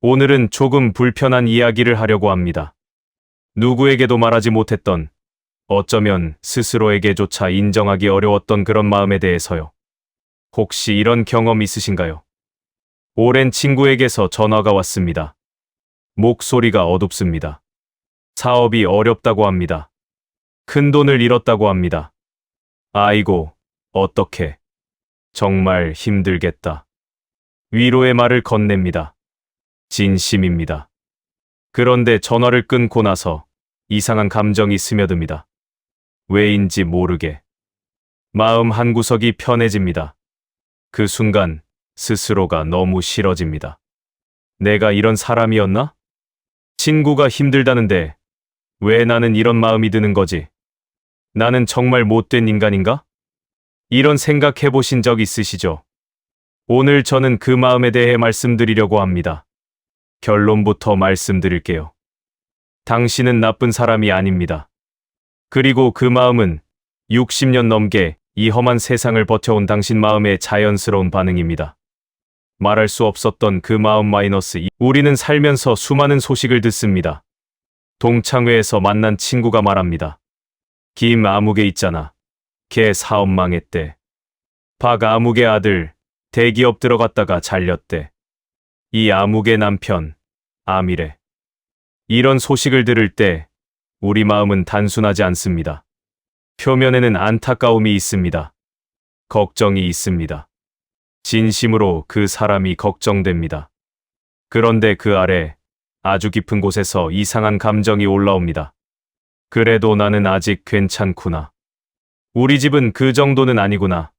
오늘은 조금 불편한 이야기를 하려고 합니다. 누구에게도 말하지 못했던, 어쩌면 스스로에게조차 인정하기 어려웠던 그런 마음에 대해서요. 혹시 이런 경험 있으신가요? 오랜 친구에게서 전화가 왔습니다. 목소리가 어둡습니다. 사업이 어렵다고 합니다. 큰 돈을 잃었다고 합니다. 아이고, 어떡해. 정말 힘들겠다. 위로의 말을 건넵니다. 진심입니다. 그런데 전화를 끊고 나서 이상한 감정이 스며듭니다. 왜인지 모르게. 마음 한구석이 편해집니다. 그 순간 스스로가 너무 싫어집니다. 내가 이런 사람이었나? 친구가 힘들다는데 왜 나는 이런 마음이 드는 거지? 나는 정말 못된 인간인가? 이런 생각해 보신 적 있으시죠? 오늘 저는 그 마음에 대해 말씀드리려고 합니다. 결론부터 말씀드릴게요. 당신은 나쁜 사람이 아닙니다. 그리고 그 마음은 60년 넘게 이 험한 세상을 버텨온 당신 마음의 자연스러운 반응입니다. 말할 수 없었던 그 마음 마이너스 2. 우리는 살면서 수많은 소식을 듣습니다. 동창회에서 만난 친구가 말합니다. 김 아무개 있잖아. 걔 사업 망했대. 박 아무개 아들 대기업 들어갔다가 잘렸대. 이 아무개 남편 암이래. 이런 소식을 들을 때 우리 마음은 단순하지 않습니다. 표면에는 안타까움이 있습니다. 걱정이 있습니다. 진심으로 그 사람이 걱정됩니다. 그런데 그 아래 아주 깊은 곳에서 이상한 감정이 올라옵니다. 그래도 나는 아직 괜찮구나. 우리 집은 그 정도는 아니구나.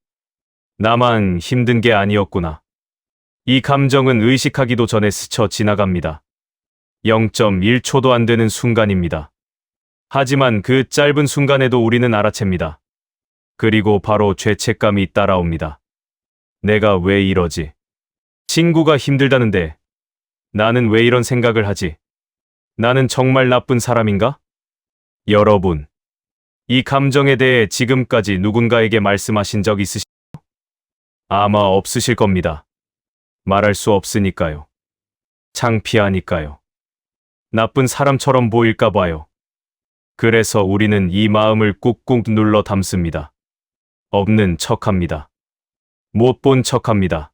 나만 힘든 게 아니었구나. 이 감정은 의식하기도 전에 스쳐 지나갑니다. 0.1초도 안 되는 순간입니다. 하지만 그 짧은 순간에도 우리는 알아챕니다. 그리고 바로 죄책감이 따라옵니다. 내가 왜 이러지? 친구가 힘들다는데 나는 왜 이런 생각을 하지? 나는 정말 나쁜 사람인가? 여러분, 이 감정에 대해 지금까지 누군가에게 말씀하신 적 있으시죠? 아마 없으실 겁니다. 말할 수 없으니까요. 창피하니까요. 나쁜 사람처럼 보일까 봐요. 그래서 우리는 이 마음을 꾹꾹 눌러 담습니다. 없는 척합니다. 못 본 척합니다.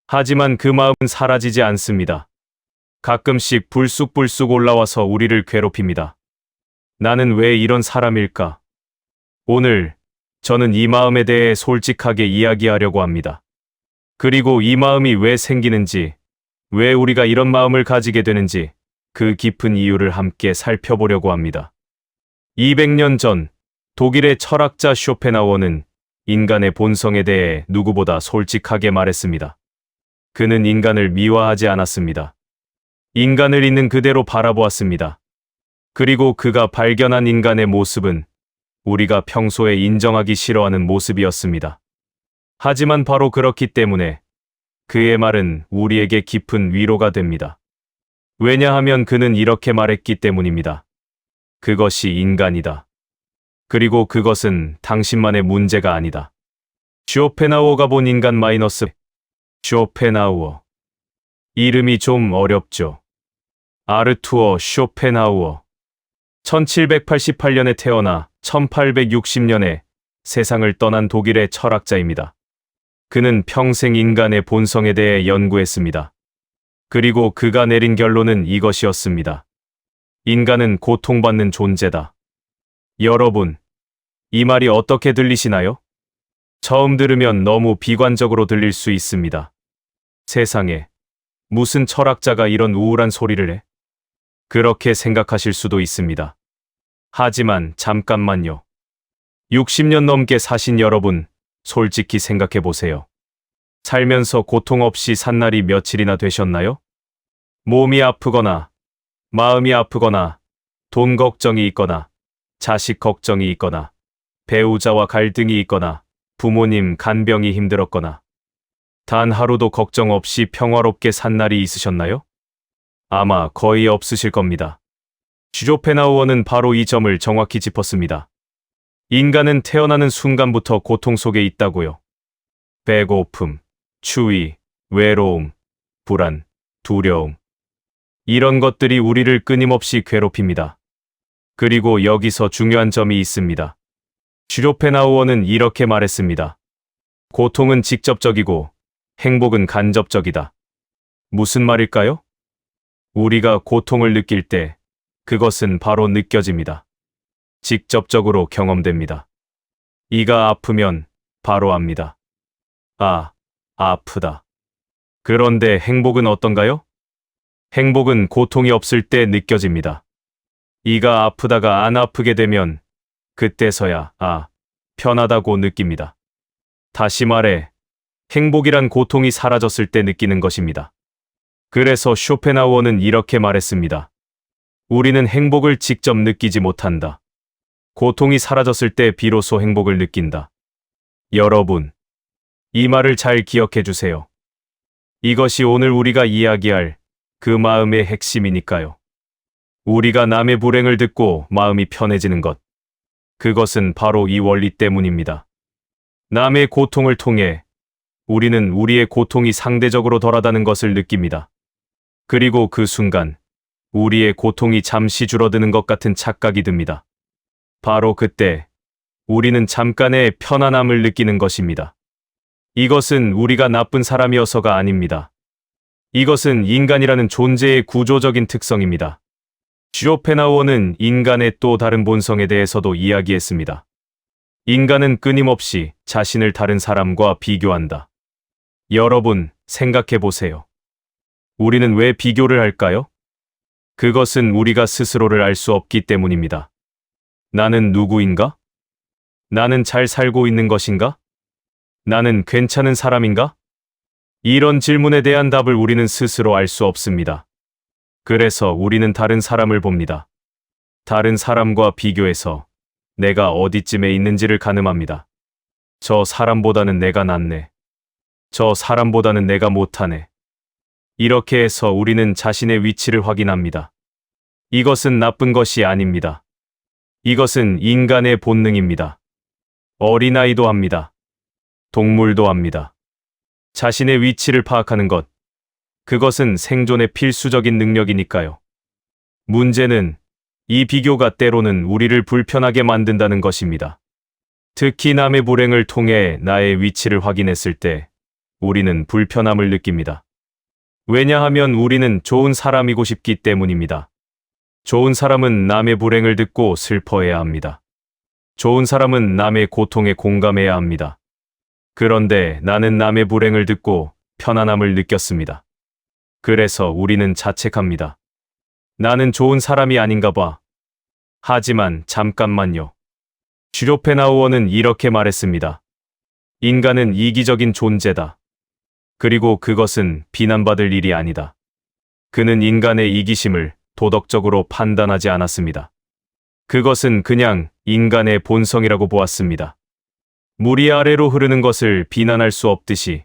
하지만 그 마음은 사라지지 않습니다. 가끔씩 불쑥불쑥 올라와서 우리를 괴롭힙니다. 나는 왜 이런 사람일까? 오늘 저는 이 마음에 대해 솔직하게 이야기하려고 합니다. 그리고 이 마음이 왜 생기는지, 왜 우리가 이런 마음을 가지게 되는지 그 깊은 이유를 함께 살펴보려고 합니다. 200년 전 독일의 철학자 쇼펜하우어는 인간의 본성에 대해 누구보다 솔직하게 말했습니다. 그는 인간을 미화하지 않았습니다. 인간을 있는 그대로 바라보았습니다. 그리고 그가 발견한 인간의 모습은 우리가 평소에 인정하기 싫어하는 모습이었습니다. 하지만 바로 그렇기 때문에 그의 말은 우리에게 깊은 위로가 됩니다. 왜냐하면 그는 이렇게 말했기 때문입니다. 그것이 인간이다. 그리고 그것은 당신만의 문제가 아니다. 쇼펜하우어가 본 인간 마이너스 쇼펜하우어. 이름이 좀 어렵죠. 아르투어 쇼펜하우어. 1788년에 태어나 1860년에 세상을 떠난 독일의 철학자입니다. 그는 평생 인간의 본성에 대해 연구했습니다. 그리고 그가 내린 결론은 이것이었습니다. 인간은 고통받는 존재다. 여러분, 이 말이 어떻게 들리시나요? 처음 들으면 너무 비관적으로 들릴 수 있습니다. 세상에, 무슨 철학자가 이런 우울한 소리를 해? 그렇게 생각하실 수도 있습니다. 하지만 잠깐만요. 60년 넘게 사신 여러분, 솔직히 생각해 보세요. 살면서 고통 없이 산 날이 며칠이나 되셨나요? 몸이 아프거나, 마음이 아프거나, 돈 걱정이 있거나, 자식 걱정이 있거나, 배우자와 갈등이 있거나, 부모님 간병이 힘들었거나, 단 하루도 걱정 없이 평화롭게 산 날이 있으셨나요? 아마 거의 없으실 겁니다. 쇼펜하우어는 바로 이 점을 정확히 짚었습니다. 인간은 태어나는 순간부터 고통 속에 있다고요. 배고픔, 추위, 외로움, 불안, 두려움, 이런 것들이 우리를 끊임없이 괴롭힙니다. 그리고 여기서 중요한 점이 있습니다. 슈로펜하우어는 이렇게 말했습니다. 고통은 직접적이고 행복은 간접적이다. 무슨 말일까요? 우리가 고통을 느낄 때 그것은 바로 느껴집니다. 직접적으로 경험됩니다. 이가 아프면 바로 압니다. 아, 아프다. 그런데 행복은 어떤가요? 행복은 고통이 없을 때 느껴집니다. 이가 아프다가 안 아프게 되면 그때서야 편하다고 느낍니다. 다시 말해, 행복이란 고통이 사라졌을 때 느끼는 것입니다. 그래서 쇼펜하우어는 이렇게 말했습니다. 우리는 행복을 직접 느끼지 못한다. 고통이 사라졌을 때 비로소 행복을 느낀다. 여러분, 이 말을 잘 기억해 주세요. 이것이 오늘 우리가 이야기할 그 마음의 핵심이니까요. 우리가 남의 불행을 듣고 마음이 편해지는 것. 그것은 바로 이 원리 때문입니다. 남의 고통을 통해 우리는 우리의 고통이 상대적으로 덜하다는 것을 느낍니다. 그리고 그 순간 우리의 고통이 잠시 줄어드는 것 같은 착각이 듭니다. 바로 그때 우리는 잠깐의 편안함을 느끼는 것입니다. 이것은 우리가 나쁜 사람이어서가 아닙니다. 이것은 인간이라는 존재의 구조적인 특성입니다. 쇼펜하우어는 인간의 또 다른 본성에 대해서도 이야기했습니다. 인간은 끊임없이 자신을 다른 사람과 비교한다. 여러분, 생각해 보세요. 우리는 왜 비교를 할까요? 그것은 우리가 스스로를 알 수 없기 때문입니다. 나는 누구인가? 나는 잘 살고 있는 것인가? 나는 괜찮은 사람인가? 이런 질문에 대한 답을 우리는 스스로 알 수 없습니다. 그래서 우리는 다른 사람을 봅니다. 다른 사람과 비교해서 내가 어디쯤에 있는지를 가늠합니다. 저 사람보다는 내가 낫네. 저 사람보다는 내가 못하네. 이렇게 해서 우리는 자신의 위치를 확인합니다. 이것은 나쁜 것이 아닙니다. 이것은 인간의 본능입니다. 어린아이도 합니다. 동물도 합니다. 자신의 위치를 파악하는 것. 그것은 생존의 필수적인 능력이니까요. 문제는 이 비교가 때로는 우리를 불편하게 만든다는 것입니다. 특히 남의 불행을 통해 나의 위치를 확인했을 때 우리는 불편함을 느낍니다. 왜냐하면 우리는 좋은 사람이고 싶기 때문입니다. 좋은 사람은 남의 불행을 듣고 슬퍼해야 합니다. 좋은 사람은 남의 고통에 공감해야 합니다. 그런데 나는 남의 불행을 듣고 편안함을 느꼈습니다. 그래서 우리는 자책합니다. 나는 좋은 사람이 아닌가 봐. 하지만 잠깐만요. 슈로펜하우어는 이렇게 말했습니다. 인간은 이기적인 존재다. 그리고 그것은 비난받을 일이 아니다. 그는 인간의 이기심을 도덕적으로 판단하지 않았습니다. 그것은 그냥 인간의 본성이라고 보았습니다. 물이 아래로 흐르는 것을 비난할 수 없듯이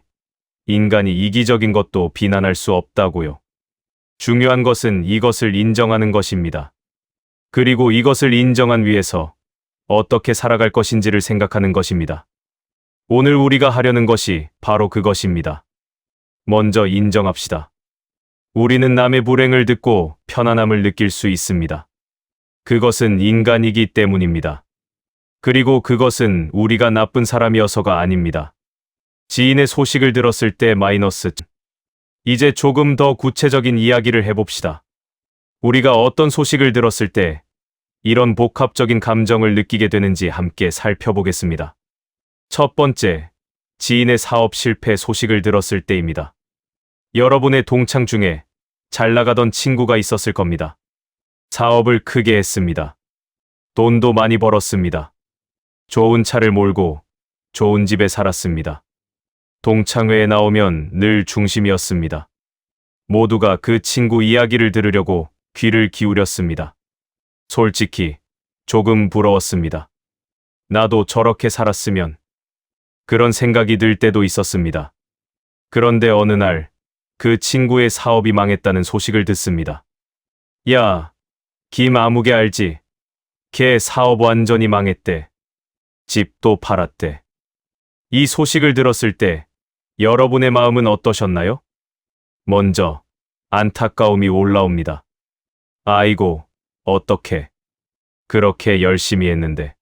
인간이 이기적인 것도 비난할 수 없다고요. 중요한 것은 이것을 인정하는 것입니다. 그리고 이것을 인정한 위에서 어떻게 살아갈 것인지를 생각하는 것입니다. 오늘 우리가 하려는 것이 바로 그것입니다. 먼저 인정합시다. 우리는 남의 불행을 듣고 편안함을 느낄 수 있습니다. 그것은 인간이기 때문입니다. 그리고 그것은 우리가 나쁜 사람이어서가 아닙니다. 지인의 소식을 들었을 때 마이너스. 이제 조금 더 구체적인 이야기를 해봅시다. 우리가 어떤 소식을 들었을 때 이런 복합적인 감정을 느끼게 되는지 함께 살펴보겠습니다. 첫 번째, 지인의 사업 실패 소식을 들었을 때입니다. 여러분의 동창 중에 잘 나가던 친구가 있었을 겁니다. 사업을 크게 했습니다. 돈도 많이 벌었습니다. 좋은 차를 몰고 좋은 집에 살았습니다. 동창회에 나오면 늘 중심이었습니다. 모두가 그 친구 이야기를 들으려고 귀를 기울였습니다. 솔직히 조금 부러웠습니다. 나도 저렇게 살았으면. 그런 생각이 들 때도 있었습니다. 그런데 어느 날 그 친구의 사업이 망했다는 소식을 듣습니다. 야, 김아무개 알지? 걔 사업 완전히 망했대. 집도 팔았대. 이 소식을 들었을 때 여러분의 마음은 어떠셨나요? 먼저 안타까움이 올라옵니다. 아이고, 어떻게 그렇게 열심히 했는데.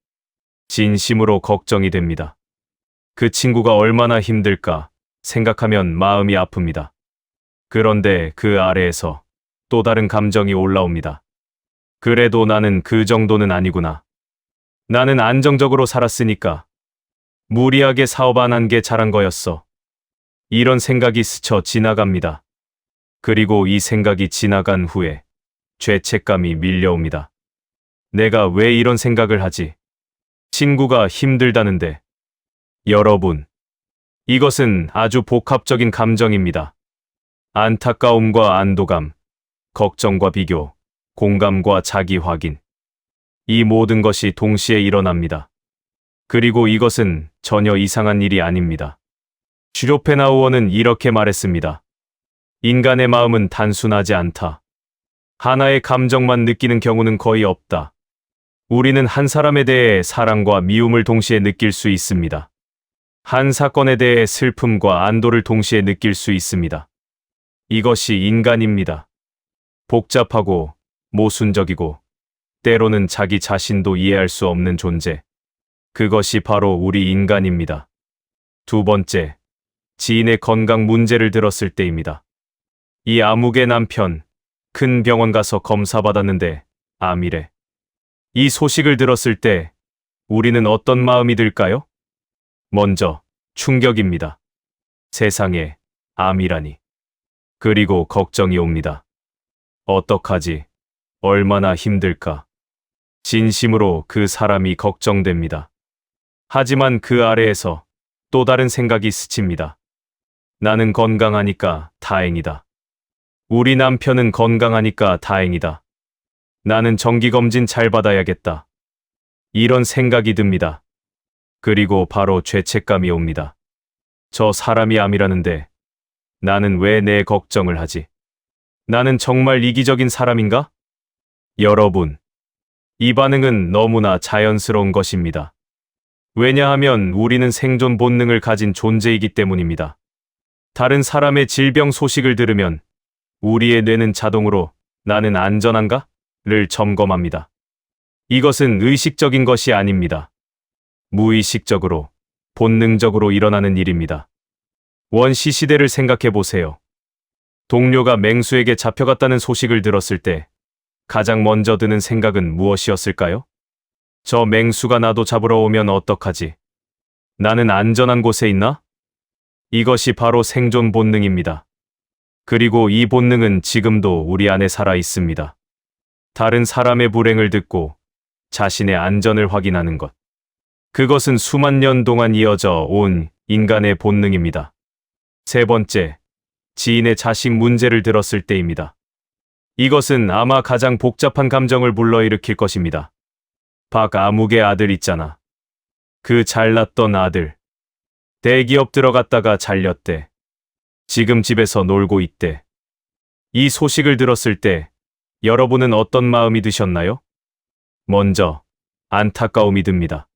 진심으로 걱정이 됩니다. 그 친구가 얼마나 힘들까 생각하면 마음이 아픕니다. 그런데 그 아래에서 또 다른 감정이 올라옵니다. 그래도 나는 그 정도는 아니구나. 나는 안정적으로 살았으니까. 무리하게 사업 안 한 게 잘한 거였어. 이런 생각이 스쳐 지나갑니다. 그리고 이 생각이 지나간 후에 죄책감이 밀려옵니다. 내가 왜 이런 생각을 하지? 친구가 힘들다는데. 여러분, 이것은 아주 복합적인 감정입니다. 안타까움과 안도감, 걱정과 비교, 공감과 자기 확인. 이 모든 것이 동시에 일어납니다. 그리고 이것은 전혀 이상한 일이 아닙니다. 슈로펜하우어는 이렇게 말했습니다. 인간의 마음은 단순하지 않다. 하나의 감정만 느끼는 경우는 거의 없다. 우리는 한 사람에 대해 사랑과 미움을 동시에 느낄 수 있습니다. 한 사건에 대해 슬픔과 안도를 동시에 느낄 수 있습니다. 이것이 인간입니다. 복잡하고 모순적이고 때로는 자기 자신도 이해할 수 없는 존재. 그것이 바로 우리 인간입니다. 두 번째, 지인의 건강 문제를 들었을 때입니다. 이 아무개 남편, 큰 병원 가서 검사받았는데 암이래. 이 소식을 들었을 때 우리는 어떤 마음이 들까요? 먼저 충격입니다. 세상에 암이라니. 그리고 걱정이 옵니다. 어떡하지? 얼마나 힘들까? 진심으로 그 사람이 걱정됩니다. 하지만 그 아래에서 또 다른 생각이 스칩니다. 나는 건강하니까 다행이다. 우리 남편은 건강하니까 다행이다. 나는 정기검진 잘 받아야겠다. 이런 생각이 듭니다. 그리고 바로 죄책감이 옵니다. 저 사람이 암이라는데 나는 왜 내 걱정을 하지? 나는 정말 이기적인 사람인가? 여러분, 이 반응은 너무나 자연스러운 것입니다. 왜냐하면 우리는 생존 본능을 가진 존재이기 때문입니다. 다른 사람의 질병 소식을 들으면 우리의 뇌는 자동으로 나는 안전한가? 를 점검합니다. 이것은 의식적인 것이 아닙니다. 무의식적으로, 본능적으로 일어나는 일입니다. 원시 시대를 생각해 보세요. 동료가 맹수에게 잡혀갔다는 소식을 들었을 때 가장 먼저 드는 생각은 무엇이었을까요? 저 맹수가 나도 잡으러 오면 어떡하지? 나는 안전한 곳에 있나? 이것이 바로 생존 본능입니다. 그리고 이 본능은 지금도 우리 안에 살아 있습니다. 다른 사람의 불행을 듣고 자신의 안전을 확인하는 것. 그것은 수만 년 동안 이어져 온 인간의 본능입니다. 세 번째, 지인의 자식 문제를 들었을 때입니다. 이것은 아마 가장 복잡한 감정을 불러일으킬 것입니다. 박아무개 아들 있잖아. 그 잘났던 아들. 대기업 들어갔다가 잘렸대. 지금 집에서 놀고 있대. 이 소식을 들었을 때 여러분은 어떤 마음이 드셨나요? 먼저 안타까움이 듭니다.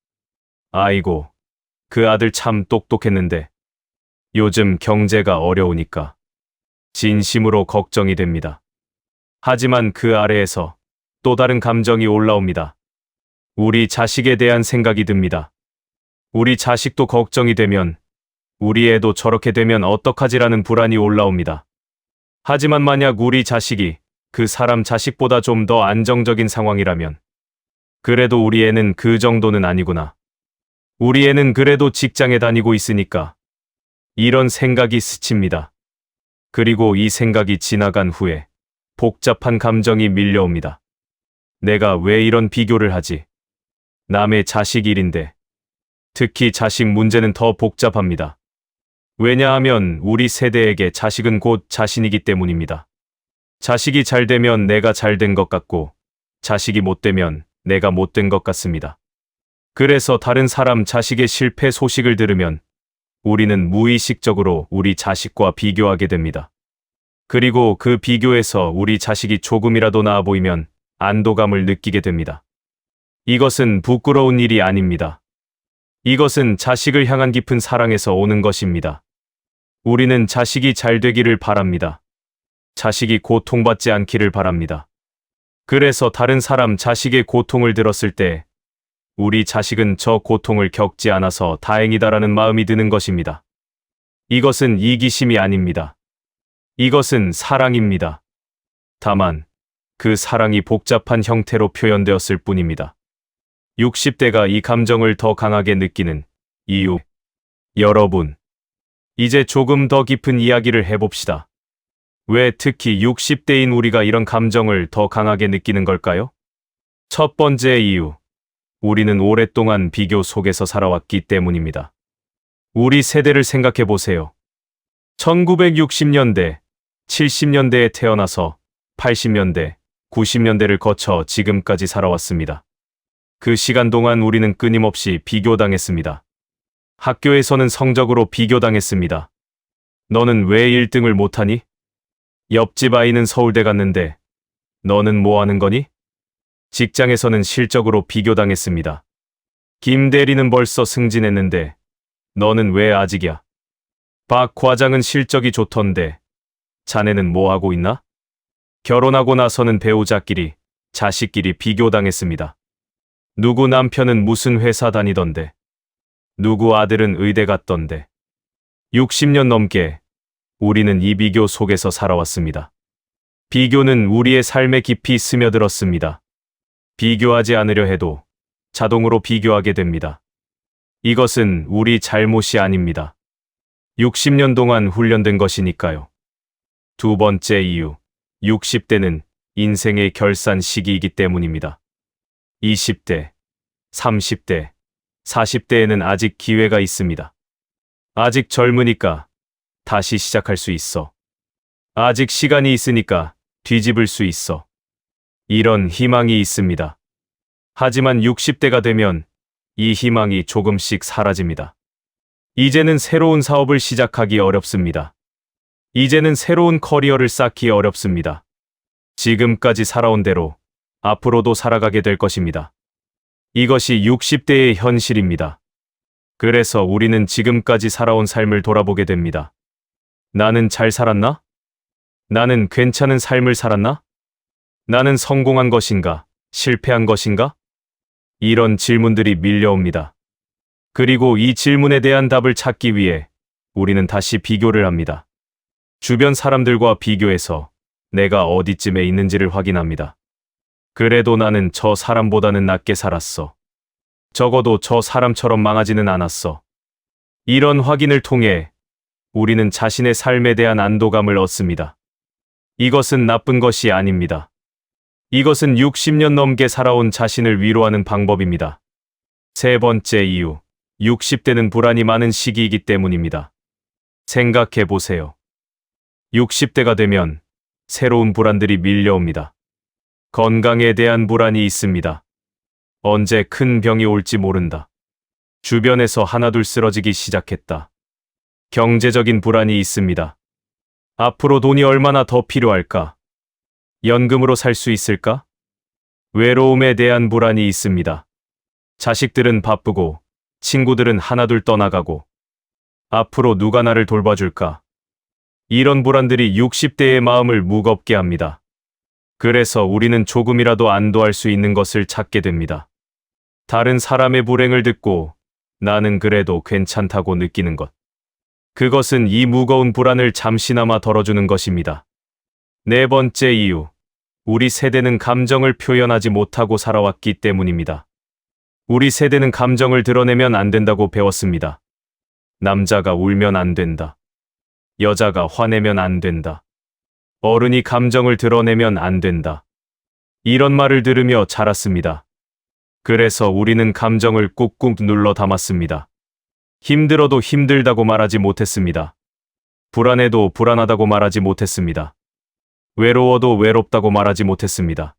아이고, 그 아들 참 똑똑했는데 요즘 경제가 어려우니까 진심으로 걱정이 됩니다. 하지만 그 아래에서 또 다른 감정이 올라옵니다. 우리 자식에 대한 생각이 듭니다. 우리 자식도 걱정이 되면 우리 애도 저렇게 되면 어떡하지라는 불안이 올라옵니다. 하지만 만약 우리 자식이 그 사람 자식보다 좀 더 안정적인 상황이라면 그래도 우리 애는 그 정도는 아니구나. 우리 애는 그래도 직장에 다니고 있으니까. 이런 생각이 스칩니다. 그리고 이 생각이 지나간 후에 복잡한 감정이 밀려옵니다. 내가 왜 이런 비교를 하지? 남의 자식 일인데. 특히 자식 문제는 더 복잡합니다. 왜냐하면 우리 세대에게 자식은 곧 자신이기 때문입니다. 자식이 잘 되면 내가 잘 된 것 같고, 자식이 못 되면 내가 못 된 것 같습니다. 그래서 다른 사람 자식의 실패 소식을 들으면 우리는 무의식적으로 우리 자식과 비교하게 됩니다. 그리고 그 비교에서 우리 자식이 조금이라도 나아 보이면 안도감을 느끼게 됩니다. 이것은 부끄러운 일이 아닙니다. 이것은 자식을 향한 깊은 사랑에서 오는 것입니다. 우리는 자식이 잘 되기를 바랍니다. 자식이 고통받지 않기를 바랍니다. 그래서 다른 사람 자식의 고통을 들었을 때 우리 자식은 저 고통을 겪지 않아서 다행이다라는 마음이 드는 것입니다. 이것은 이기심이 아닙니다. 이것은 사랑입니다. 다만 그 사랑이 복잡한 형태로 표현되었을 뿐입니다. 60대가 이 감정을 더 강하게 느끼는 이유. 여러분, 이제 조금 더 깊은 이야기를 해봅시다. 왜 특히 60대인 우리가 이런 감정을 더 강하게 느끼는 걸까요? 첫 번째 이유. 우리는 오랫동안 비교 속에서 살아왔기 때문입니다. 우리 세대를 생각해 보세요. 1960년대, 70년대에 태어나서 80년대, 90년대를 거쳐 지금까지 살아왔습니다. 그 시간 동안 우리는 끊임없이 비교당했습니다. 학교에서는 성적으로 비교당했습니다. 너는 왜 1등을 못하니? 옆집 아이는 서울대 갔는데 너는 뭐 하는 거니? 직장에서는 실적으로 비교당했습니다. 김 대리는 벌써 승진했는데 너는 왜 아직이야? 박 과장은 실적이 좋던데 자네는 뭐 하고 있나? 결혼하고 나서는 배우자끼리, 자식끼리 비교당했습니다. 누구 남편은 무슨 회사 다니던데, 누구 아들은 의대 갔던데. 60년 넘게 우리는 이 비교 속에서 살아왔습니다. 비교는 우리의 삶에 깊이 스며들었습니다. 비교하지 않으려 해도 자동으로 비교하게 됩니다. 이것은 우리 잘못이 아닙니다. 60년 동안 훈련된 것이니까요. 두 번째 이유. 60대는 인생의 결산 시기이기 때문입니다. 20대, 30대, 40대에는 아직 기회가 있습니다. 아직 젊으니까 다시 시작할 수 있어. 아직 시간이 있으니까 뒤집을 수 있어. 이런 희망이 있습니다. 하지만 60대가 되면 이 희망이 조금씩 사라집니다. 이제는 새로운 사업을 시작하기 어렵습니다. 이제는 새로운 커리어를 쌓기 어렵습니다. 지금까지 살아온 대로 앞으로도 살아가게 될 것입니다. 이것이 60대의 현실입니다. 그래서 우리는 지금까지 살아온 삶을 돌아보게 됩니다. 나는 잘 살았나? 나는 괜찮은 삶을 살았나? 나는 성공한 것인가? 실패한 것인가? 이런 질문들이 밀려옵니다. 그리고 이 질문에 대한 답을 찾기 위해 우리는 다시 비교를 합니다. 주변 사람들과 비교해서 내가 어디쯤에 있는지를 확인합니다. 그래도 나는 저 사람보다는 낫게 살았어. 적어도 저 사람처럼 망하지는 않았어. 이런 확인을 통해 우리는 자신의 삶에 대한 안도감을 얻습니다. 이것은 나쁜 것이 아닙니다. 이것은 60년 넘게 살아온 자신을 위로하는 방법입니다. 세 번째 이유. 60대는 불안이 많은 시기이기 때문입니다. 생각해 보세요. 60대가 되면 새로운 불안들이 밀려옵니다. 건강에 대한 불안이 있습니다. 언제 큰 병이 올지 모른다. 주변에서 하나둘 쓰러지기 시작했다. 경제적인 불안이 있습니다. 앞으로 돈이 얼마나 더 필요할까? 연금으로 살 수 있을까? 외로움에 대한 불안이 있습니다. 자식들은 바쁘고 친구들은 하나둘 떠나가고 앞으로 누가 나를 돌봐줄까? 이런 불안들이 60대의 마음을 무겁게 합니다. 그래서 우리는 조금이라도 안도할 수 있는 것을 찾게 됩니다. 다른 사람의 불행을 듣고 나는 그래도 괜찮다고 느끼는 것. 그것은 이 무거운 불안을 잠시나마 덜어주는 것입니다. 네 번째 이유. 우리 세대는 감정을 표현하지 못하고 살아왔기 때문입니다. 우리 세대는 감정을 드러내면 안 된다고 배웠습니다. 남자가 울면 안 된다. 여자가 화내면 안 된다. 어른이 감정을 드러내면 안 된다. 이런 말을 들으며 자랐습니다. 그래서 우리는 감정을 꾹꾹 눌러 담았습니다. 힘들어도 힘들다고 말하지 못했습니다. 불안해도 불안하다고 말하지 못했습니다. 외로워도 외롭다고 말하지 못했습니다.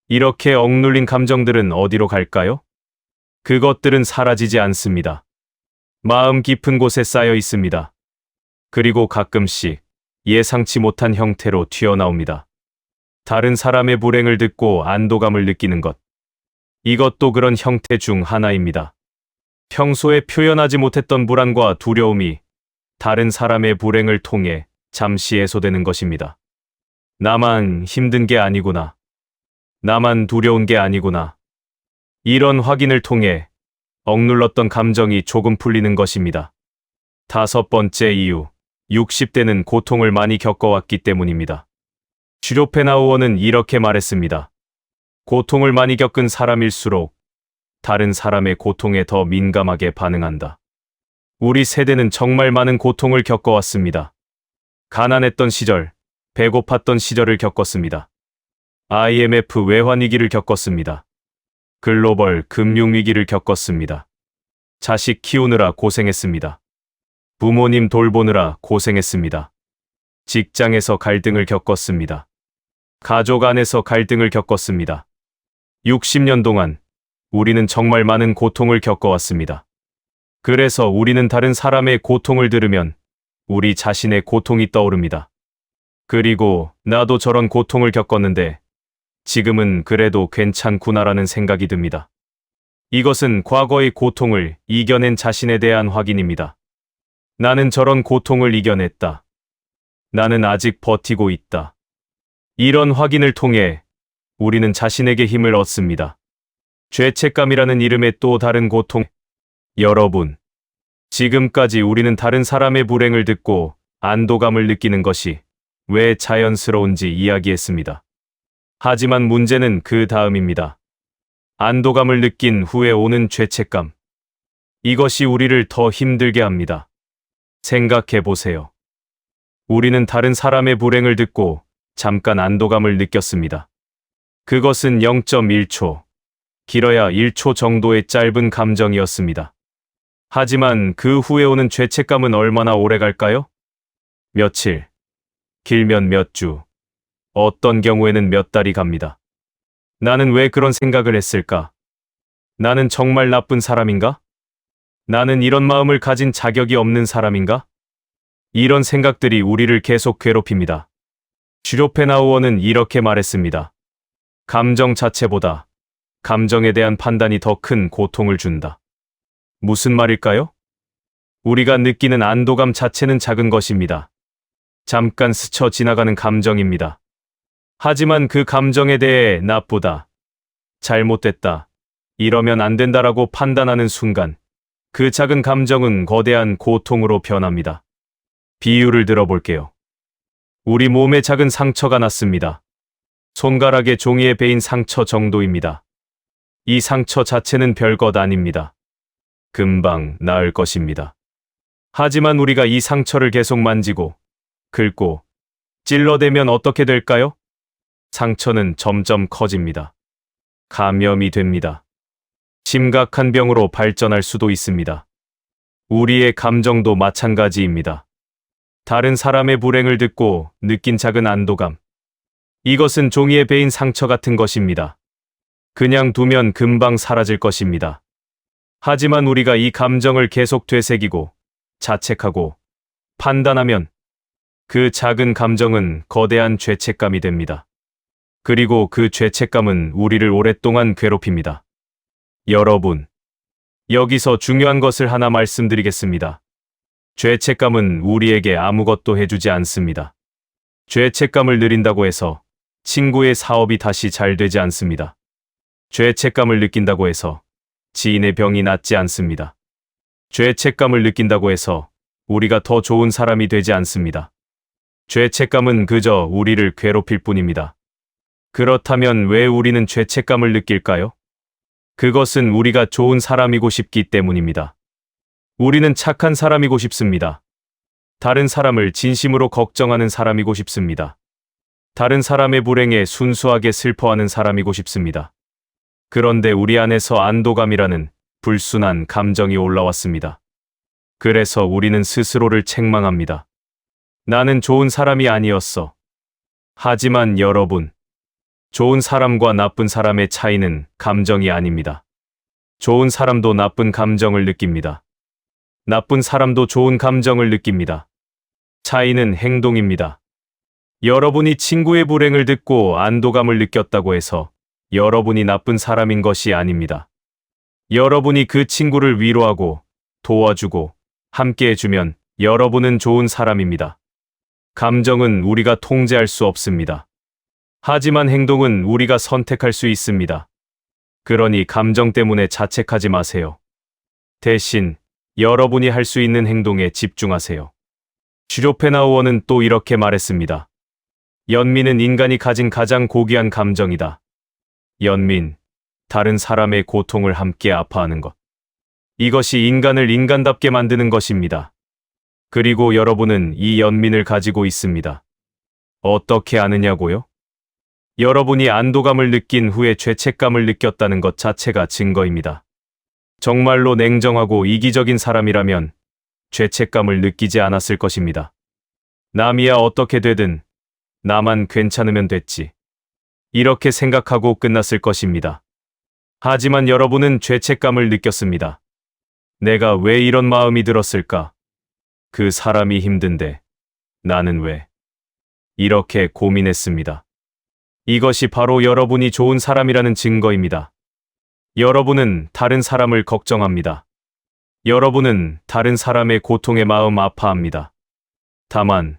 이렇게 억눌린 감정들은 어디로 갈까요? 그것들은 사라지지 않습니다. 마음 깊은 곳에 쌓여 있습니다. 그리고 가끔씩 예상치 못한 형태로 튀어나옵니다. 다른 사람의 불행을 듣고 안도감을 느끼는 것. 이것도 그런 형태 중 하나입니다. 평소에 표현하지 못했던 불안과 두려움이 다른 사람의 불행을 통해 잠시 해소되는 것입니다. 나만 힘든 게 아니구나. 나만 두려운 게 아니구나. 이런 확인을 통해 억눌렀던 감정이 조금 풀리는 것입니다. 다섯 번째 이유, 60대는 고통을 많이 겪어왔기 때문입니다. 슈로펜하우어는 이렇게 말했습니다. 고통을 많이 겪은 사람일수록 다른 사람의 고통에 더 민감하게 반응한다. 우리 세대는 정말 많은 고통을 겪어왔습니다. 가난했던 시절, 배고팠던 시절을 겪었습니다. IMF 외환위기를 겪었습니다. 글로벌 금융위기를 겪었습니다. 자식 키우느라 고생했습니다. 부모님 돌보느라 고생했습니다. 직장에서 갈등을 겪었습니다. 가족 안에서 갈등을 겪었습니다. 60년 동안 우리는 정말 많은 고통을 겪어왔습니다. 그래서 우리는 다른 사람의 고통을 들으면 우리 자신의 고통이 떠오릅니다. 그리고 나도 저런 고통을 겪었는데 지금은 그래도 괜찮구나라는 생각이 듭니다. 이것은 과거의 고통을 이겨낸 자신에 대한 확인입니다. 나는 저런 고통을 이겨냈다. 나는 아직 버티고 있다. 이런 확인을 통해 우리는 자신에게 힘을 얻습니다. 죄책감이라는 이름의 또 다른 고통. 여러분, 지금까지 우리는 다른 사람의 불행을 듣고 안도감을 느끼는 것이 왜 자연스러운지 이야기했습니다. 하지만 문제는 그 다음입니다. 안도감을 느낀 후에 오는 죄책감. 이것이 우리를 더 힘들게 합니다. 생각해 보세요. 우리는 다른 사람의 불행을 듣고 잠깐 안도감을 느꼈습니다. 그것은 0.1초, 길어야 1초 정도의 짧은 감정이었습니다. 하지만 그 후에 오는 죄책감은 얼마나 오래 갈까요? 며칠, 길면 몇 주, 어떤 경우에는 몇 달이 갑니다. 나는 왜 그런 생각을 했을까? 나는 정말 나쁜 사람인가? 나는 이런 마음을 가진 자격이 없는 사람인가? 이런 생각들이 우리를 계속 괴롭힙니다. 슈로펜하우어는 이렇게 말했습니다. 감정 자체보다 감정에 대한 판단이 더 큰 고통을 준다. 무슨 말일까요? 우리가 느끼는 안도감 자체는 작은 것입니다. 잠깐 스쳐 지나가는 감정입니다. 하지만 그 감정에 대해 나쁘다, 잘못됐다, 이러면 안 된다라고 판단하는 순간 그 작은 감정은 거대한 고통으로 변합니다. 비유를 들어볼게요. 우리 몸에 작은 상처가 났습니다. 손가락에 종이에 베인 상처 정도입니다. 이 상처 자체는 별것 아닙니다. 금방 나을 것입니다. 하지만 우리가 이 상처를 계속 만지고, 긁고, 찔러대면 어떻게 될까요? 상처는 점점 커집니다. 감염이 됩니다. 심각한 병으로 발전할 수도 있습니다. 우리의 감정도 마찬가지입니다. 다른 사람의 불행을 듣고 느낀 작은 안도감. 이것은 종이에 베인 상처 같은 것입니다. 그냥 두면 금방 사라질 것입니다. 하지만 우리가 이 감정을 계속 되새기고, 자책하고, 판단하면 그 작은 감정은 거대한 죄책감이 됩니다. 그리고 그 죄책감은 우리를 오랫동안 괴롭힙니다. 여러분, 여기서 중요한 것을 하나 말씀드리겠습니다. 죄책감은 우리에게 아무것도 해주지 않습니다. 죄책감을 느낀다고 해서 친구의 사업이 다시 잘 되지 않습니다. 죄책감을 느낀다고 해서 지인의 병이 낫지 않습니다. 죄책감을 느낀다고 해서 우리가 더 좋은 사람이 되지 않습니다. 죄책감은 그저 우리를 괴롭힐 뿐입니다. 그렇다면 왜 우리는 죄책감을 느낄까요? 그것은 우리가 좋은 사람이고 싶기 때문입니다. 우리는 착한 사람이고 싶습니다. 다른 사람을 진심으로 걱정하는 사람이고 싶습니다. 다른 사람의 불행에 순수하게 슬퍼하는 사람이고 싶습니다. 그런데 우리 안에서 안도감이라는 불순한 감정이 올라왔습니다. 그래서 우리는 스스로를 책망합니다. 나는 좋은 사람이 아니었어. 하지만 여러분, 좋은 사람과 나쁜 사람의 차이는 감정이 아닙니다. 좋은 사람도 나쁜 감정을 느낍니다. 나쁜 사람도 좋은 감정을 느낍니다. 차이는 행동입니다. 여러분이 친구의 불행을 듣고 안도감을 느꼈다고 해서 여러분이 나쁜 사람인 것이 아닙니다. 여러분이 그 친구를 위로하고 도와주고 함께 해주면 여러분은 좋은 사람입니다. 감정은 우리가 통제할 수 없습니다. 하지만 행동은 우리가 선택할 수 있습니다. 그러니 감정 때문에 자책하지 마세요. 대신 여러분이 할 수 있는 행동에 집중하세요. 슈로펜하우어는 또 이렇게 말했습니다. 연민은 인간이 가진 가장 고귀한 감정이다. 연민, 다른 사람의 고통을 함께 아파하는 것. 이것이 인간을 인간답게 만드는 것입니다. 그리고 여러분은 이 연민을 가지고 있습니다. 어떻게 아느냐고요? 여러분이 안도감을 느낀 후에 죄책감을 느꼈다는 것 자체가 증거입니다. 정말로 냉정하고 이기적인 사람이라면 죄책감을 느끼지 않았을 것입니다. 남이야 어떻게 되든 나만 괜찮으면 됐지. 이렇게 생각하고 끝났을 것입니다. 하지만 여러분은 죄책감을 느꼈습니다. 내가 왜 이런 마음이 들었을까? 그 사람이 힘든데 나는 왜? 이렇게 고민했습니다. 이것이 바로 여러분이 좋은 사람이라는 증거입니다. 여러분은 다른 사람을 걱정합니다. 여러분은 다른 사람의 고통에 마음 아파합니다. 다만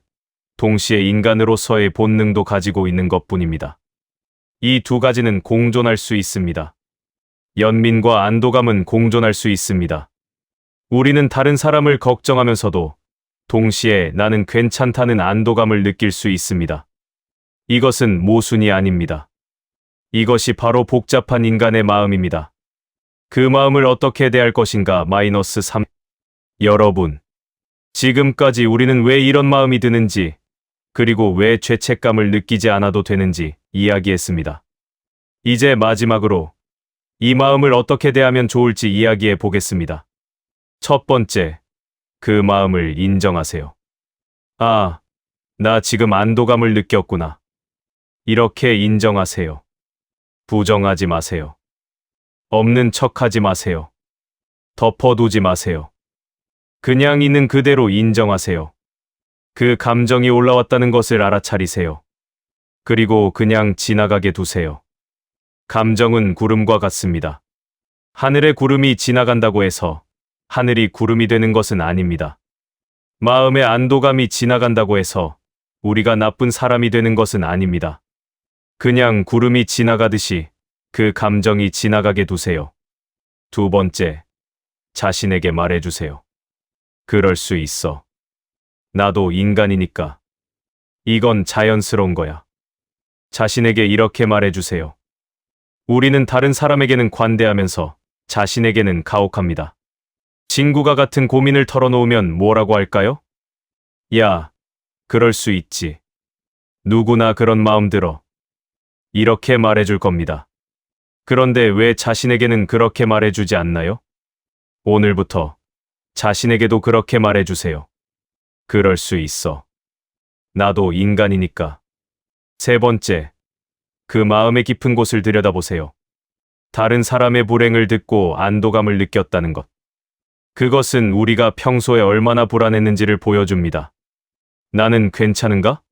동시에 인간으로서의 본능도 가지고 있는 것뿐입니다. 이 두 가지는 공존할 수 있습니다. 연민과 안도감은 공존할 수 있습니다. 우리는 다른 사람을 걱정하면서도 동시에 나는 괜찮다는 안도감을 느낄 수 있습니다. 이것은 모순이 아닙니다. 이것이 바로 복잡한 인간의 마음입니다. 그 마음을 어떻게 대할 것인가 -3. 여러분, 지금까지 우리는 왜 이런 마음이 드는지, 그리고 왜 죄책감을 느끼지 않아도 되는지 이야기했습니다. 이제 마지막으로 이 마음을 어떻게 대하면 좋을지 이야기해 보겠습니다. 첫 번째, 그 마음을 인정하세요. 아, 나 지금 안도감을 느꼈구나. 이렇게 인정하세요. 부정하지 마세요. 없는 척하지 마세요. 덮어두지 마세요. 그냥 있는 그대로 인정하세요. 그 감정이 올라왔다는 것을 알아차리세요. 그리고 그냥 지나가게 두세요. 감정은 구름과 같습니다. 하늘의 구름이 지나간다고 해서 하늘이 구름이 되는 것은 아닙니다. 마음의 안도감이 지나간다고 해서 우리가 나쁜 사람이 되는 것은 아닙니다. 그냥 구름이 지나가듯이 그 감정이 지나가게 두세요. 두 번째, 자신에게 말해주세요. 그럴 수 있어. 나도 인간이니까. 이건 자연스러운 거야. 자신에게 이렇게 말해주세요. 우리는 다른 사람에게는 관대하면서 자신에게는 가혹합니다. 친구가 같은 고민을 털어놓으면 뭐라고 할까요? 야, 그럴 수 있지. 누구나 그런 마음 들어. 이렇게 말해줄 겁니다. 그런데 왜 자신에게는 그렇게 말해주지 않나요? 오늘부터 자신에게도 그렇게 말해주세요. 그럴 수 있어. 나도 인간이니까. 세 번째, 그 마음의 깊은 곳을 들여다보세요. 다른 사람의 불행을 듣고 안도감을 느꼈다는 것. 그것은 우리가 평소에 얼마나 불안했는지를 보여줍니다. 나는 괜찮은가?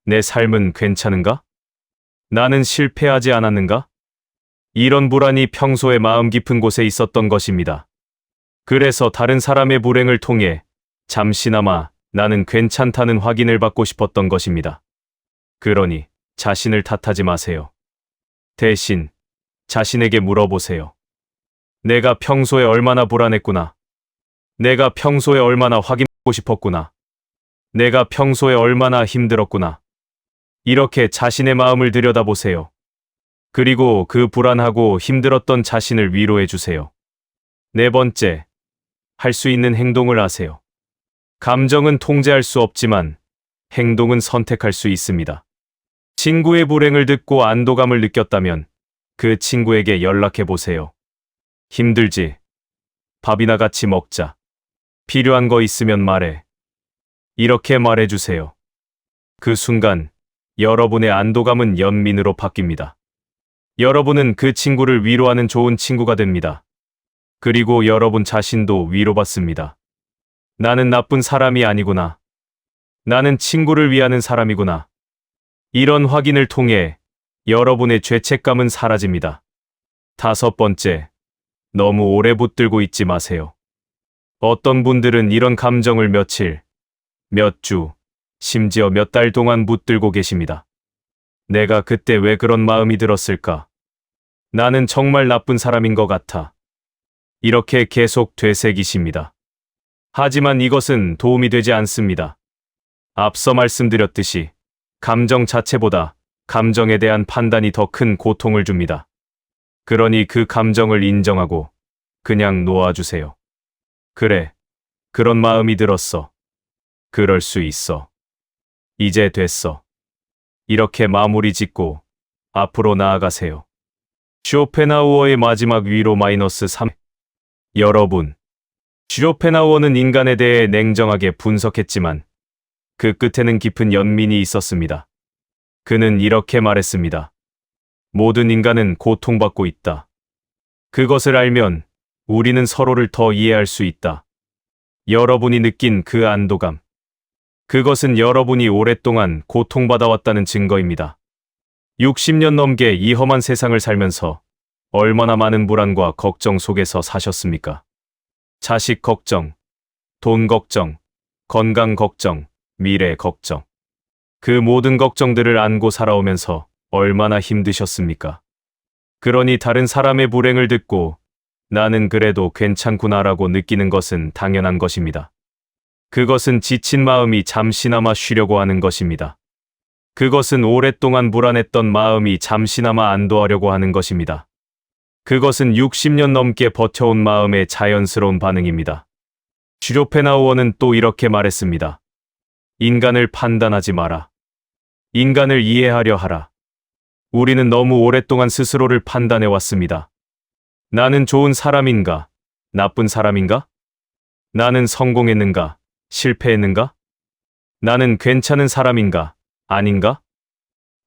내 삶은 괜찮은가? 나는 실패하지 않았는가? 이런 불안이 평소에 마음 깊은 곳에 있었던 것입니다. 그래서 다른 사람의 불행을 통해 잠시나마 나는 괜찮다는 확인을 받고 싶었던 것입니다. 그러니 자신을 탓하지 마세요. 대신 자신에게 물어보세요. 내가 평소에 얼마나 불안했구나. 내가 평소에 얼마나 확인하고 싶었구나. 내가 평소에 얼마나 힘들었구나. 이렇게 자신의 마음을 들여다보세요. 그리고 그 불안하고 힘들었던 자신을 위로해 주세요. 네 번째, 할 수 있는 행동을 하세요. 감정은 통제할 수 없지만 행동은 선택할 수 있습니다. 친구의 불행을 듣고 안도감을 느꼈다면 그 친구에게 연락해 보세요. 힘들지? 밥이나 같이 먹자. 필요한 거 있으면 말해. 이렇게 말해주세요. 그 순간 여러분의 안도감은 연민으로 바뀝니다. 여러분은 그 친구를 위로하는 좋은 친구가 됩니다. 그리고 여러분 자신도 위로받습니다. 나는 나쁜 사람이 아니구나. 나는 친구를 위하는 사람이구나. 이런 확인을 통해 여러분의 죄책감은 사라집니다. 다섯 번째, 너무 오래 붙들고 있지 마세요. 어떤 분들은 이런 감정을 며칠, 몇 주, 심지어 몇 달 동안 붙들고 계십니다. 내가 그때 왜 그런 마음이 들었을까? 나는 정말 나쁜 사람인 것 같아. 이렇게 계속 되새기십니다. 하지만 이것은 도움이 되지 않습니다. 앞서 말씀드렸듯이 감정 자체보다 감정에 대한 판단이 더 큰 고통을 줍니다. 그러니 그 감정을 인정하고 그냥 놓아주세요. 그래, 그런 마음이 들었어. 그럴 수 있어. 이제 됐어. 이렇게 마무리 짓고 앞으로 나아가세요. 쇼펜하우어의 마지막 위로 -3. 여러분, 쇼펜하우어는 인간에 대해 냉정하게 분석했지만 그 끝에는 깊은 연민이 있었습니다. 그는 이렇게 말했습니다. 모든 인간은 고통받고 있다. 그것을 알면 우리는 서로를 더 이해할 수 있다. 여러분이 느낀 그 안도감. 그것은 여러분이 오랫동안 고통받아왔다는 증거입니다. 60년 넘게 이 험한 세상을 살면서 얼마나 많은 불안과 걱정 속에서 사셨습니까? 자식 걱정, 돈 걱정, 건강 걱정, 미래 걱정. 그 모든 걱정들을 안고 살아오면서 얼마나 힘드셨습니까? 그러니 다른 사람의 불행을 듣고 나는 그래도 괜찮구나라고 느끼는 것은 당연한 것입니다. 그것은 지친 마음이 잠시나마 쉬려고 하는 것입니다. 그것은 오랫동안 불안했던 마음이 잠시나마 안도하려고 하는 것입니다. 그것은 60년 넘게 버텨온 마음의 자연스러운 반응입니다. 슈로펜하우어는 또 이렇게 말했습니다. 인간을 판단하지 마라. 인간을 이해하려 하라. 우리는 너무 오랫동안 스스로를 판단해 왔습니다. 나는 좋은 사람인가? 나쁜 사람인가? 나는 성공했는가? 실패했는가? 나는 괜찮은 사람인가? 아닌가?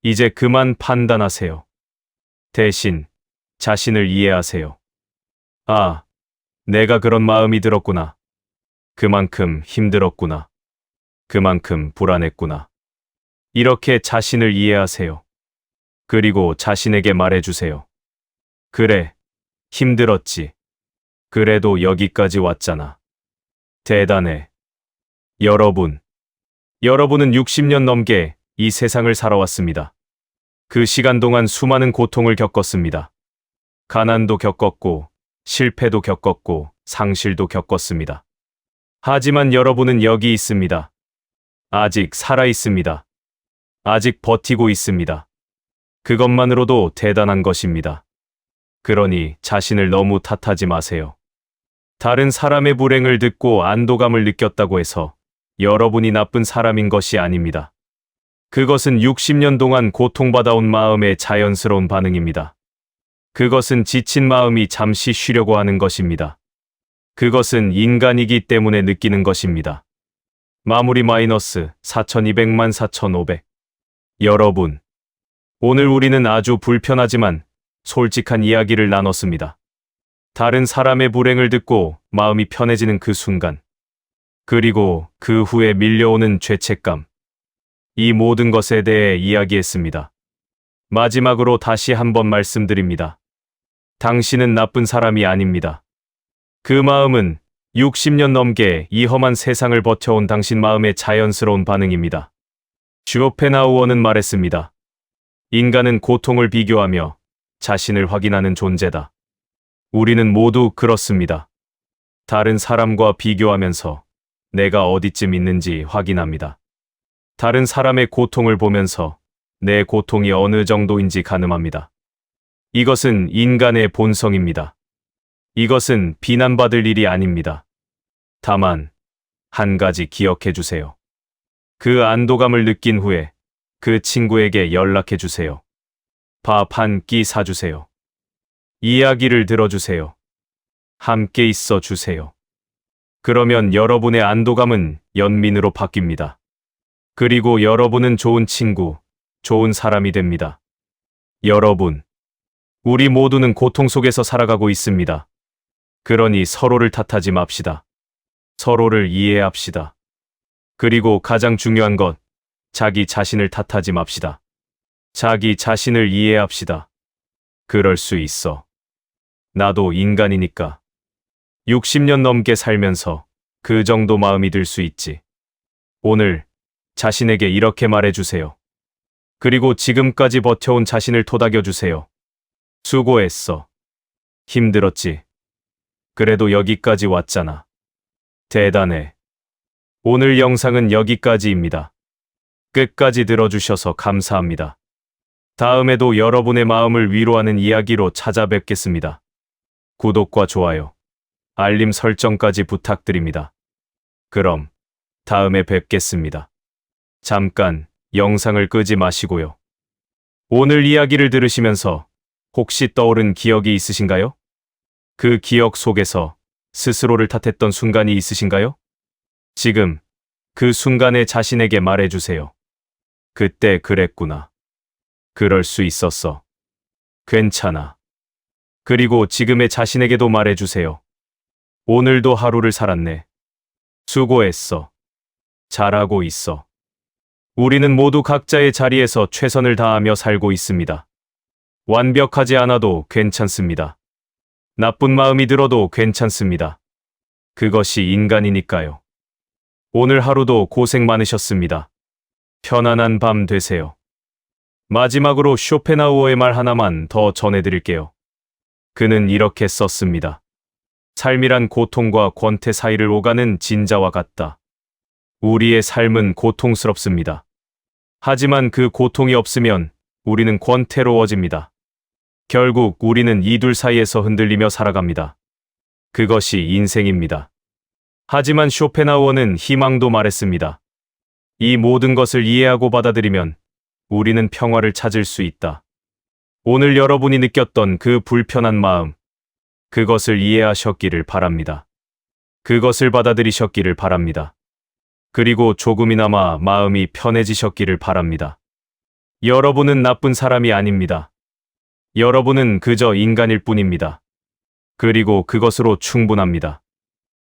이제 그만 판단하세요. 대신 자신을 이해하세요. 아, 내가 그런 마음이 들었구나. 그만큼 힘들었구나. 그만큼 불안했구나. 이렇게 자신을 이해하세요. 그리고 자신에게 말해주세요. 그래, 힘들었지. 그래도 여기까지 왔잖아. 대단해. 여러분은 60년 넘게 이 세상을 살아왔습니다. 그 시간 동안 수많은 고통을 겪었습니다. 가난도 겪었고, 실패도 겪었고, 상실도 겪었습니다. 하지만 여러분은 여기 있습니다. 아직 살아 있습니다. 아직 버티고 있습니다. 그것만으로도 대단한 것입니다. 그러니 자신을 너무 탓하지 마세요. 다른 사람의 불행을 듣고 안도감을 느꼈다고 해서 여러분이 나쁜 사람인 것이 아닙니다. 그것은 60년 동안 고통받아온 마음의 자연스러운 반응입니다. 그것은 지친 마음이 잠시 쉬려고 하는 것입니다. 그것은 인간이기 때문에 느끼는 것입니다. 마무리 -4200만 4500. 여러분, 오늘 우리는 아주 불편하지만 솔직한 이야기를 나눴습니다. 다른 사람의 불행을 듣고 마음이 편해지는 그 순간, 그리고 그 후에 밀려오는 죄책감. 이 모든 것에 대해 이야기했습니다. 마지막으로 다시 한번 말씀드립니다. 당신은 나쁜 사람이 아닙니다. 그 마음은 60년 넘게 이 험한 세상을 버텨온 당신 마음의 자연스러운 반응입니다. 쇼펜하우어는 말했습니다. 인간은 고통을 비교하며 자신을 확인하는 존재다. 우리는 모두 그렇습니다. 다른 사람과 비교하면서 내가 어디쯤 있는지 확인합니다. 다른 사람의 고통을 보면서 내 고통이 어느 정도인지 가늠합니다. 이것은 인간의 본성입니다. 이것은 비난받을 일이 아닙니다. 다만, 한 가지 기억해 주세요. 그 안도감을 느낀 후에 그 친구에게 연락해 주세요. 밥 한 끼 사주세요. 이야기를 들어주세요. 함께 있어 주세요. 그러면 여러분의 안도감은 연민으로 바뀝니다. 그리고 여러분은 좋은 친구, 좋은 사람이 됩니다. 여러분, 우리 모두는 고통 속에서 살아가고 있습니다. 그러니 서로를 탓하지 맙시다. 서로를 이해합시다. 그리고 가장 중요한 것, 자기 자신을 탓하지 맙시다. 자기 자신을 이해합시다. 그럴 수 있어. 나도 인간이니까. 60년 넘게 살면서 그 정도 마음이 들 수 있지. 오늘 자신에게 이렇게 말해주세요. 그리고 지금까지 버텨온 자신을 토닥여주세요. 수고했어. 힘들었지. 그래도 여기까지 왔잖아. 대단해. 오늘 영상은 여기까지입니다. 끝까지 들어주셔서 감사합니다. 다음에도 여러분의 마음을 위로하는 이야기로 찾아뵙겠습니다. 구독과 좋아요, 알림 설정까지 부탁드립니다. 그럼 다음에 뵙겠습니다. 잠깐 영상을 끄지 마시고요. 오늘 이야기를 들으시면서 혹시 떠오른 기억이 있으신가요? 그 기억 속에서 스스로를 탓했던 순간이 있으신가요? 지금 그 순간에 자신에게 말해주세요. 그때 그랬구나. 그럴 수 있었어. 괜찮아. 그리고 지금의 자신에게도 말해주세요. 오늘도 하루를 살았네. 수고했어. 잘하고 있어. 우리는 모두 각자의 자리에서 최선을 다하며 살고 있습니다. 완벽하지 않아도 괜찮습니다. 나쁜 마음이 들어도 괜찮습니다. 그것이 인간이니까요. 오늘 하루도 고생 많으셨습니다. 편안한 밤 되세요. 마지막으로 쇼펜하우어의 말 하나만 더 전해드릴게요. 그는 이렇게 썼습니다. 삶이란 고통과 권태 사이를 오가는 진자와 같다. 우리의 삶은 고통스럽습니다. 하지만 그 고통이 없으면 우리는 권태로워집니다. 결국 우리는 이 둘 사이에서 흔들리며 살아갑니다. 그것이 인생입니다. 하지만 쇼펜하우어는 희망도 말했습니다. 이 모든 것을 이해하고 받아들이면 우리는 평화를 찾을 수 있다. 오늘 여러분이 느꼈던 그 불편한 마음, 그것을 이해하셨기를 바랍니다. 그것을 받아들이셨기를 바랍니다. 그리고 조금이나마 마음이 편해지셨기를 바랍니다. 여러분은 나쁜 사람이 아닙니다. 여러분은 그저 인간일 뿐입니다. 그리고 그것으로 충분합니다.